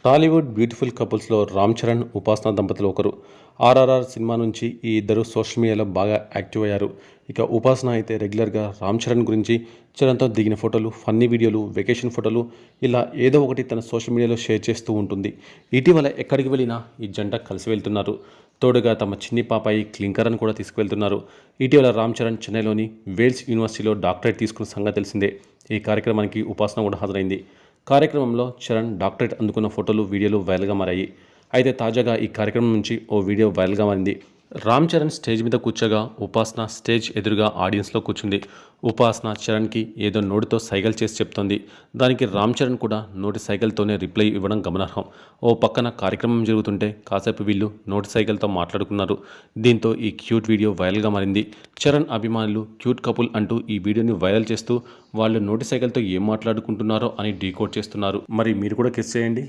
Tollywood beautiful కపుల్స్లో Ram Charan, ఉపాసన దంపతులు ఒకరు. ఆర్ఆర్ఆర్ సినిమా నుంచి ఈ ఇద్దరు సోషల్ మీడియాలో బాగా యాక్టివ్ అయ్యారు. ఇక ఉపాసన అయితే రెగ్యులర్గా రామ్ చరణ్ గురించి, చరణ్తో దిగిన ఫోటోలు, ఫన్నీ వీడియోలు, వెకేషన్ ఫోటోలు ఇలా ఏదో ఒకటి తన సోషల్ మీడియాలో షేర్ చేస్తూ ఉంటుంది. ఇటీవల ఎక్కడికి వెళ్ళినా ఈ జంట కలిసి వెళ్తున్నారు. తోడుగా తమ చిన్ని పాపాయి క్లింకర్ను కూడా తీసుకువెళ్తున్నారు. ఇటీవల రామ్ చరణ్ చెన్నైలోని వేల్స్ యూనివర్సిటీలో డాక్టరేట్ తీసుకున్న సంగతి తెలిసిందే. ఈ కార్యక్రమానికి ఉపాసన కూడా హాజరైంది. కార్యక్రమంలో చరణ్ డాక్టరేట్ అందుకున్న ఫోటోలు, వీడియోలు వైరల్గా మారాయి. అయితే తాజాగా ఈ కార్యక్రమం నుంచి ఓ వీడియో వైరల్గా మారింది. రామ్ చరణ్ స్టేజ్ మీద కూర్చోగా ఉపాసన స్టేజ్ ఎదురుగా ఆడియన్స్లో కూర్చుంది. ఉపాసన చరణ్కి ఏదో నోటితో సైగలు చేసి చెప్తోంది. దానికి రామ్ చరణ్ కూడా నోటి సైగలతోనే రిప్లై ఇవ్వడం గమనార్హం. ఓ పక్కన కార్యక్రమం జరుగుతుంటే కాసేపు వీళ్ళు నోటి సైగలతో మాట్లాడుకున్నారు. దీంతో ఈ క్యూట్ వీడియో వైరల్గా మారింది. చరణ్ అభిమానులు క్యూట్ కపుల్ అంటూ ఈ వీడియోని వైరల్ చేస్తూ వాళ్ళు నోటి సైగలతో ఏం మాట్లాడుకుంటున్నారో అని డీకోడ్ చేస్తున్నారు. మరి మీరు కూడా గెస్ చేయండి.